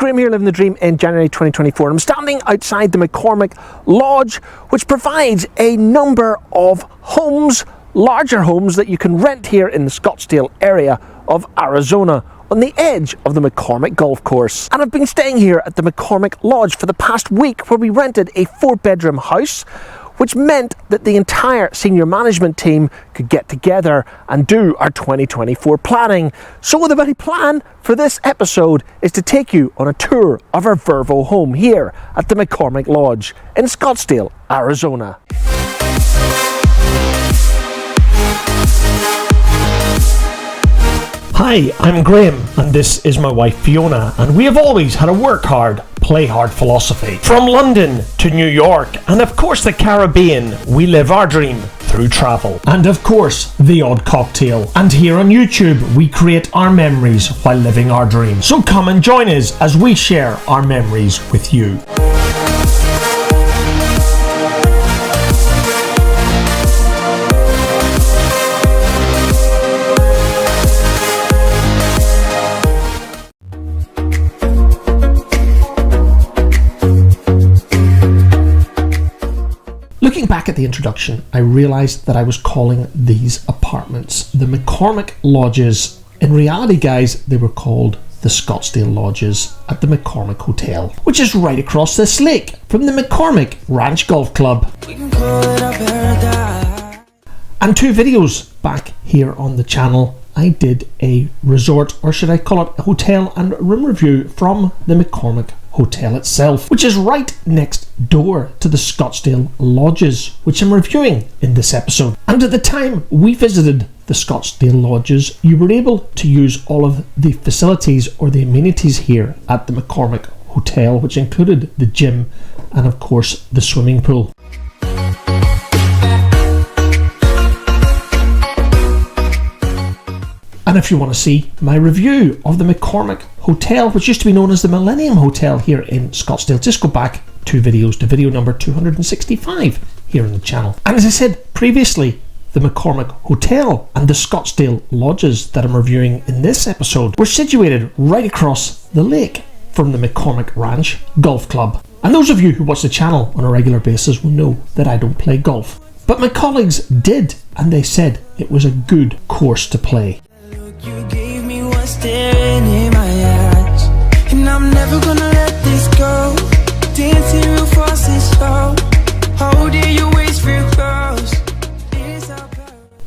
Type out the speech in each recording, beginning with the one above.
Graham here, living the dream in January 2024. I'm standing outside the McCormick Lodge, which provides a number of homes, larger homes that you can rent here in the Scottsdale area of Arizona, on the edge of the McCormick golf course. And I've been staying here at the McCormick Lodge for the past week, where we rented a 4-bedroom house, which meant that the entire senior management team could get together and do our 2024 planning. So the very plan for this episode is to take you on a tour of our Vrbo home here at the McCormick Lodge in Scottsdale, Arizona. Hi, I'm Graham, and this is my wife Fiona, and we have always had a work hard, play hard philosophy. From London to New York, and of course the Caribbean, we live our dream through travel. And of course, the odd cocktail. And here on YouTube, we create our memories while living our dream. So come and join us as we share our memories with you. Looking back at the introduction, I realised that I was calling these apartments the McCormick Lodges. In reality, guys, they were called the Scottsdale Lodges at the McCormick Hotel, which is right across this lake from the McCormick Ranch Golf Club. And 2 videos back here on the channel, I did a resort, or should I call it a hotel and room review from the McCormick Hotel itself, which is right next door to the Scottsdale Lodges, which I'm reviewing in this episode. And at the time we visited the Scottsdale Lodges, you were able to use all of the facilities or the amenities here at the McCormick Hotel, which included the gym and of course the swimming pool. And if you want to see my review of the McCormick Hotel, which used to be known as the Millennium Hotel here in Scottsdale, just go back 2 videos to video number 265 here on the channel. And as I said previously, the McCormick Hotel and the Scottsdale Lodges that I'm reviewing in this episode were situated right across the lake from the McCormick Ranch Golf Club. And those of you who watch the channel on a regular basis will know that I don't play golf. But my colleagues did, and they said it was a good course to play. You gave me what's staring in my eyes, and I'm never gonna let this go. Dancing real fast and slow, holding your waist real close.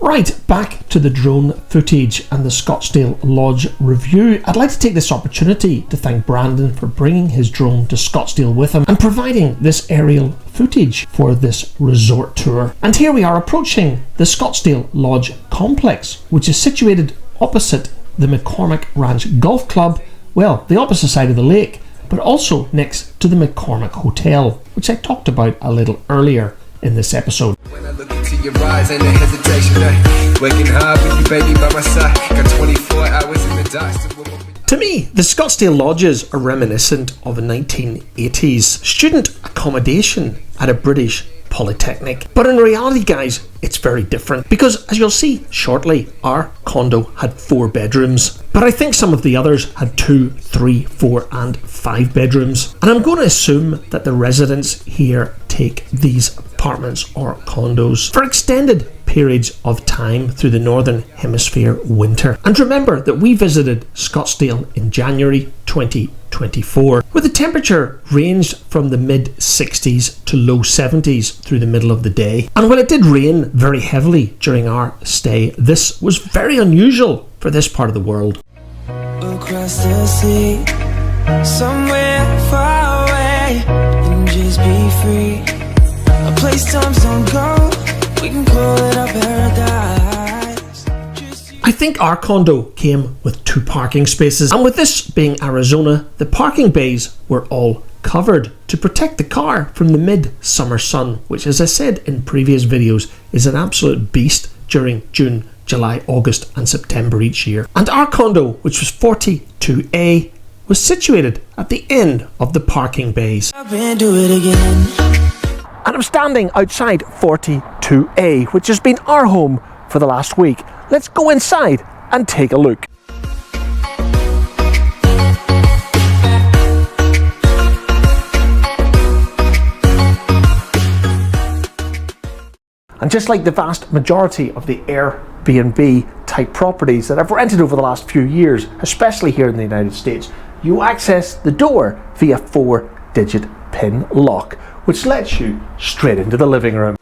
Right, back to the drone footage and the Scottsdale Lodge review. I'd like to take this opportunity to thank Brandon for bringing his drone to Scottsdale with him and providing this aerial footage for this resort tour. And here we are approaching the Scottsdale Lodge complex, which is situated opposite the McCormick Ranch Golf Club, well, the opposite side of the lake, but also next to the McCormick Hotel, which I talked about a little earlier in this episode. When I look into your eyes and the hesitation, working hard with you, baby, by my side, got 24 hours in the dark. To me, the Scottsdale Lodges are reminiscent of a 1980s student accommodation at a British polytechnic. But in reality, guys, it's very different, because as you'll see shortly, our condo had 4 bedrooms, but I think some of the others had 2, 3, 4 and 5 bedrooms. And I'm going to assume that the residents here take these apartments or condos for extended periods of time through the Northern Hemisphere winter. And remember that we visited Scottsdale in January 2024, where the temperature ranged from the mid-60s to low 70s through the middle of the day. And while it did rain very heavily during our stay, this was very unusual for this part of the world. Across the sea, somewhere far away, and just be free. A place times don't go, we can call it our paradise. I think our condo came with 2 parking spaces, and with this being Arizona, the parking bays were all covered to protect the car from the mid-summer sun, which, as I said in previous videos, is an absolute beast during June, July, August and September each year. And our condo, which was 42A, was situated at the end of the parking bays. Do it again. And I'm standing outside 42A, which has been our home for the last week. Let's go inside and take a look. And just like the vast majority of the Airbnb type properties that I've rented over the last few years, especially here in the United States, you access the door via 4-digit PIN lock, which lets you straight into the living room.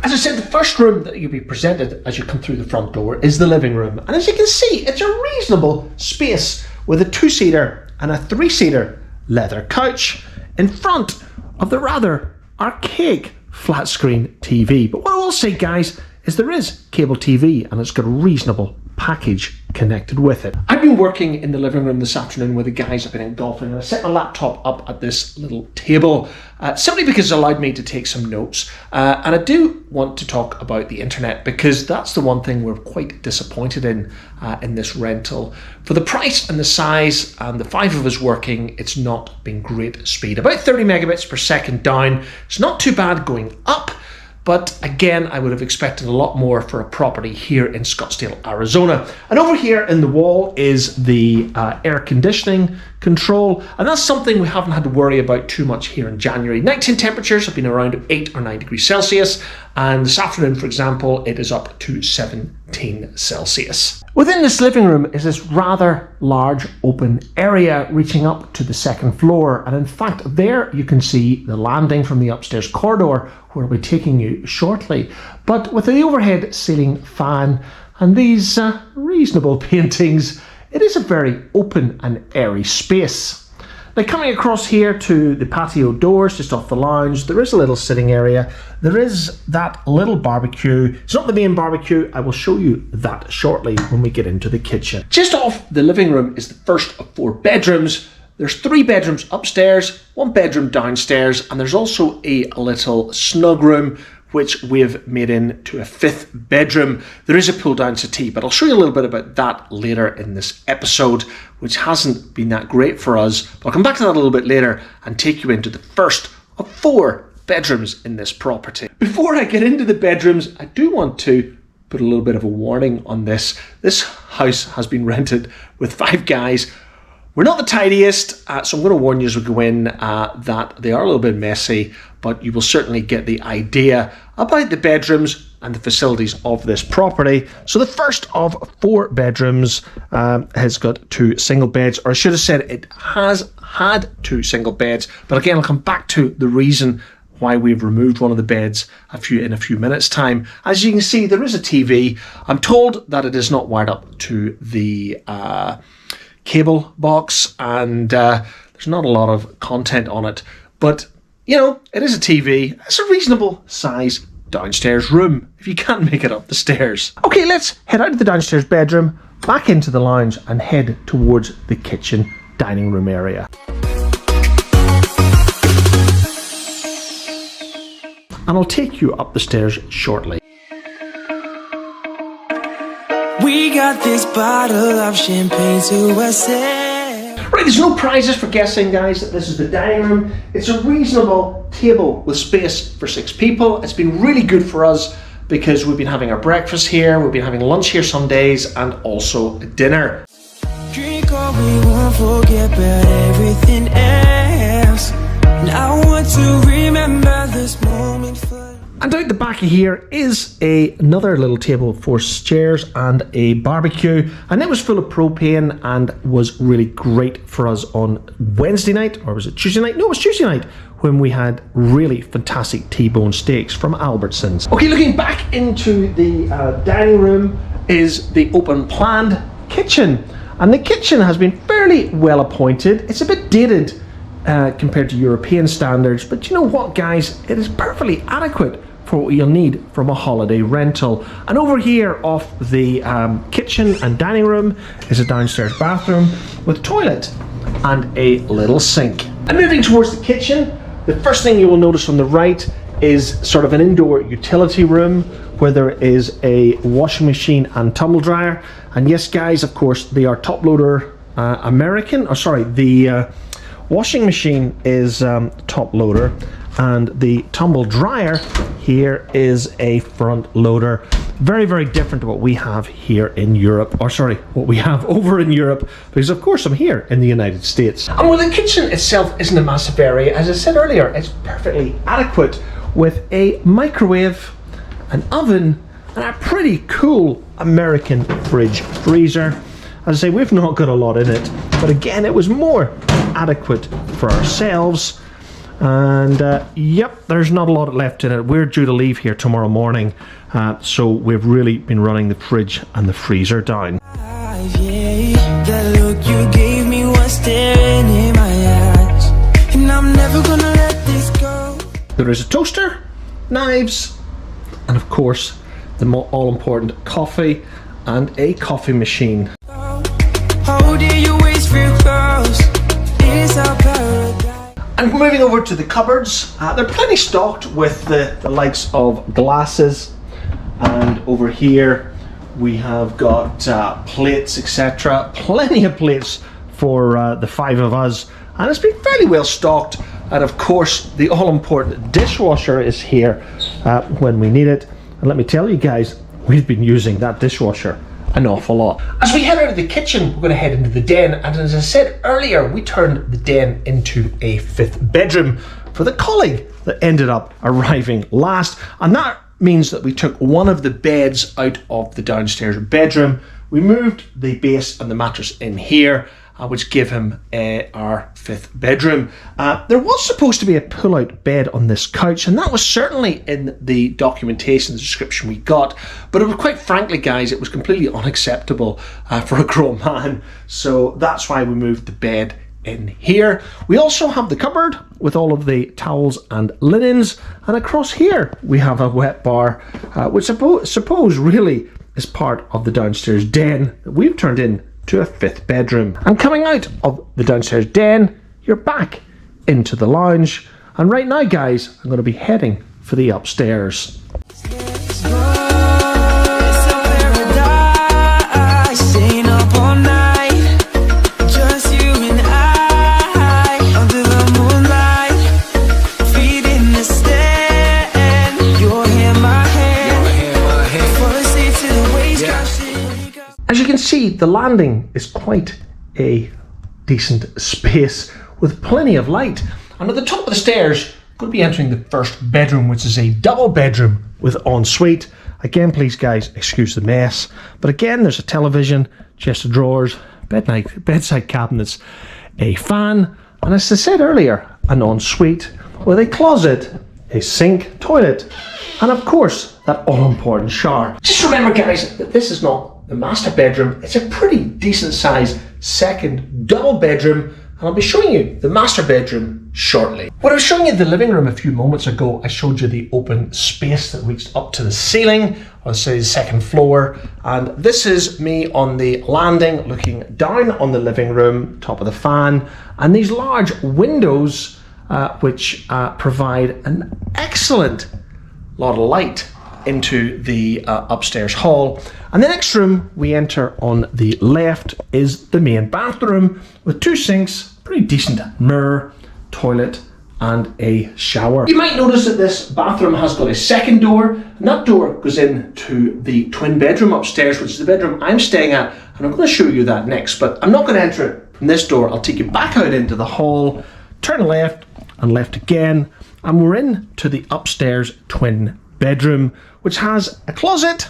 As I said, the first room that you'll be presented as you come through the front door is the living room. And as you can see, it's a reasonable space with a 2-seater and a 3-seater leather couch in front of the rather archaic flat screen TV. But what I will say, guys, is there is cable TV and it's got a reasonable package connected with it. I've been working in the living room this afternoon with the guys. I've been in golfing and I set my laptop up at this little table simply because it allowed me to take some notes. And I do want to talk about the internet because that's the one thing we're quite disappointed in this rental. For the price and the size and the 5 of us working, it's not been great speed. About 30 megabits per second down. It's not too bad going up. But again, I would have expected a lot more for a property here in Scottsdale, Arizona. And over here in the wall is the air conditioning control. And that's something we haven't had to worry about too much here in January. Nighttime temperatures have been around 8 or 9 degrees Celsius. And this afternoon, for example, it is up to 17 Celsius. Within this living room is this rather large open area reaching up to the second floor. And in fact, there you can see the landing from the upstairs corridor where I'll be taking you shortly. But with the overhead ceiling fan and these reasonable paintings, it is a very open and airy space. Now coming across here to the patio doors, just off the lounge, there is a little sitting area. There is that little barbecue. It's not the main barbecue. I will show you that shortly when we get into the kitchen. Just off the living room is the first of 4 bedrooms. There's 3 bedrooms upstairs, 1 bedroom downstairs, and there's also a little snug room which we've made into a 5th bedroom. There is a pull down settee, but I'll show you a little bit about that later in this episode, which hasn't been that great for us. But I'll come back to that a little bit later and take you into the first of 4 bedrooms in this property. Before I get into the bedrooms, I do want to put a little bit of a warning on this. This house has been rented with 5 guys. We're not the tidiest, so I'm going to warn you as we go in that they are a little bit messy, but you will certainly get the idea about the bedrooms and the facilities of this property. So the first of 4 bedrooms has got 2 single beds, or I should have said it has had 2 single beds, but again, I'll come back to the reason why we've removed one of the beds in a few minutes time. As you can see, there is a TV. I'm told that it is not wired up to the cable box, and there's not a lot of content on it, but you know, it is a TV. It's a reasonable size downstairs room if you can't make it up the stairs. Okay, let's head out of the downstairs bedroom, back into the lounge and head towards the kitchen dining room area. And I'll take you up the stairs shortly. We got this bottle of champagne to ourselves. Right, there's no prizes for guessing, guys, that this is the dining room. It's a reasonable table with space for 6 people. It's been really good for us because we've been having our breakfast here, we've been having lunch here some days, and also dinner. Drink all we want, forget about everything else. And I want to remember this moment for... And out the back of here is another little table for chairs and a barbecue, and it was full of propane and was really great for us on Wednesday night, or was it Tuesday night? No, it was Tuesday night when we had really fantastic T-bone steaks from Albertsons. Okay, looking back into the dining room is the open planned kitchen, and the kitchen has been fairly well appointed. It's a bit dated compared to European standards, but you know what, guys, it is perfectly adequate for what you'll need from a holiday rental. And over here off the kitchen and dining room is a downstairs bathroom with toilet and a little sink. And moving towards the kitchen, the first thing you will notice on the right is sort of an indoor utility room where there is a washing machine and tumble dryer. And yes, guys, of course, they are top loader American. Oh, sorry, the washing machine is top loader, and the tumble dryer here is a front loader. Very, very different to what we have here in Europe, or sorry, what we have over in Europe, because of course I'm here in the United States. And while the kitchen itself isn't a massive area, as I said earlier, it's perfectly adequate with a microwave, an oven, and a pretty cool American fridge freezer. As I say, we've not got a lot in it, but again, it was more adequate for ourselves. And yep, there's not a lot left in it. We're due to leave here tomorrow morning, so we've really been running the fridge and the freezer down. That look you gave me was staring in my eyes, and I'm never gonna let this go. There is a toaster, knives, and of course the all-important coffee and a coffee machine. How do you waste real close? It's our paradise. And moving over to the cupboards, they're plenty stocked with the likes of glasses, and over here we have got plates, etc. Plenty of plates for the 5 of us, and it's been fairly well stocked. And of course the all-important dishwasher is here when we need it. And let me tell you guys, we've been using that dishwasher an awful lot. As we head out of the kitchen, we're going to head into the den, and as I said earlier, we turned the den into a 5th bedroom for the colleague that ended up arriving last, and that means that we took one of the beds out of the downstairs bedroom. We moved the base and the mattress in here, which gave him our 5th bedroom. There was supposed to be a pull-out bed on this couch, and that was certainly in the documentation, the description we got, but it was, quite frankly guys, it was completely unacceptable for a grown man, so that's why we moved the bed in here. We also have the cupboard with all of the towels and linens, and across here we have a wet bar, which suppose really is part of the downstairs den that we've turned in to a 5th bedroom. And coming out of the downstairs den, you're back into the lounge. And right now, guys, I'm going to be heading for the upstairs. As you can see, the landing is quite a decent space with plenty of light. And at the top of the stairs, we're going to be entering the 1st bedroom, which is a double bedroom with ensuite. Again, please guys, excuse the mess. But again, there's a television, chest of drawers, bedside cabinets, a fan, and as I said earlier, an ensuite with a closet, a sink, toilet, and of course, that all-important shower. Just remember guys, that this is not the master bedroom. It's a pretty decent sized 2nd double bedroom, and I'll be showing you the master bedroom shortly. When I was showing you the living room a few moments ago, I showed you the open space that reached up to the ceiling, or say the 2nd floor, and this is me on the landing looking down on the living room, top of the fan, and these large windows which provide an excellent lot of light into the upstairs hall. And the next room we enter on the left is the main bathroom with 2 sinks, pretty decent mirror, toilet, and a shower. You might notice that this bathroom has got a 2nd door, and that door goes into the twin bedroom upstairs, which is the bedroom I'm staying at, and I'm going to show you that next, but I'm not going to enter it from this door. I'll take you back out into the hall, turn left and left again, and we're into the upstairs twin bedroom, which has a closet,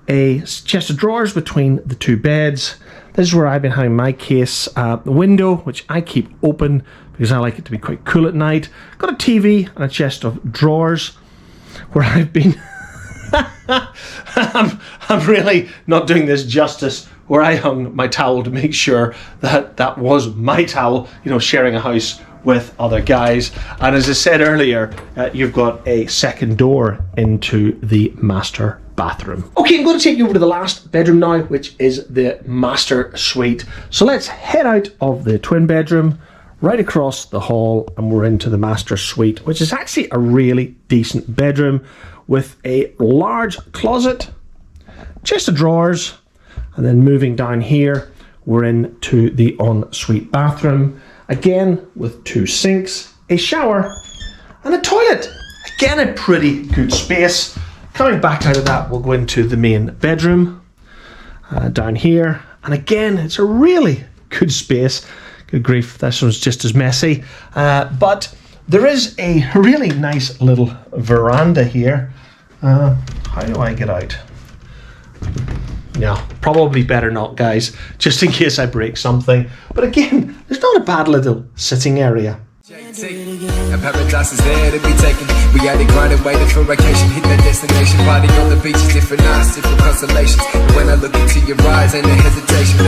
a chest of drawers between the 2 beds. This is where I've been having my case. The window, which I keep open because I like it to be quite cool at night. Got a TV and a chest of drawers where I've been I'm really not doing this justice, where I hung my towel to make sure that that was my towel, you know, sharing a house with other guys. And as I said earlier, you've got a 2nd door into the master bathroom. Okay, I'm going to take you over to the last bedroom now, which is the master suite. So let's head out of the twin bedroom, right across the hall, and we're into the master suite, which is actually a really decent bedroom with a large closet, chest of drawers, and then moving down here, we're into the ensuite bathroom, again with 2 sinks, a shower, and a toilet. Again, a pretty good space. Coming back out of that, we'll go into the main bedroom down here. And again, it's a really good space. Good grief, this one's just as messy. But there is a really nice little veranda here. How do I get out? Yeah, probably better not, guys, just in case I break something. But again, there's not a bad little sitting area. A paradise is there to be taken. We had it grinding, waiting for vacation. Hit that destination, party on the beach is different nights, different constellations. And when I look into your eyes, ain't no hesitation.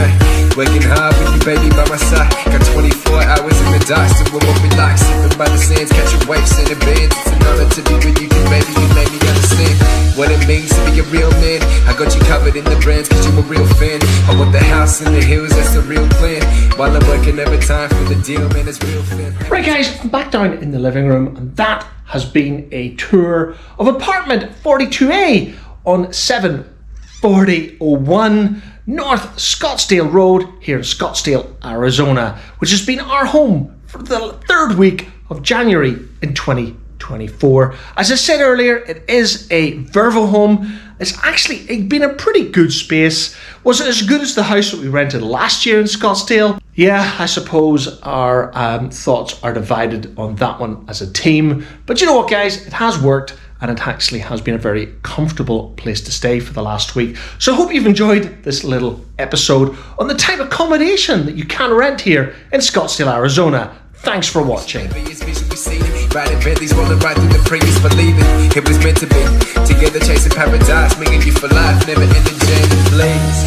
Working hard with you, baby, by my side. Got 24 hours in the dark, still what we like. Sipping by the sands, catching waves in the bands. It's an honor to be with you, baby. You made me understand what it means to be a real man. I got you covered in the brands, cause you a real fan. I want the house in the hills, that's the real plan. While I'm working every time for the deal, man, it's real fan. Right, guys, I'm back down in the living room, and that has been a tour of apartment 42A on 74001 North Scottsdale Road here in Scottsdale, Arizona, which has been our home for the third week of January in 2024. As I said earlier, it is a Vrbo home. It's actually been a pretty good space. Was it as good as the house that we rented last year in Scottsdale? Yeah, I suppose our thoughts are divided on that one as a team. But you know what, guys? It has worked, and it actually has been a very comfortable place to stay for the last week. So I hope you've enjoyed this little episode on the type of accommodation that you can rent here in Scottsdale, Arizona. Thanks for watching. Riding Bentleys, rolling right through the Prius, believing it was meant to be. Together chasing paradise, making you for life, never ending journey, please.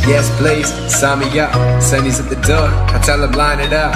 Yes, please, sign me up. Sonny's at the door, I tell him line it up.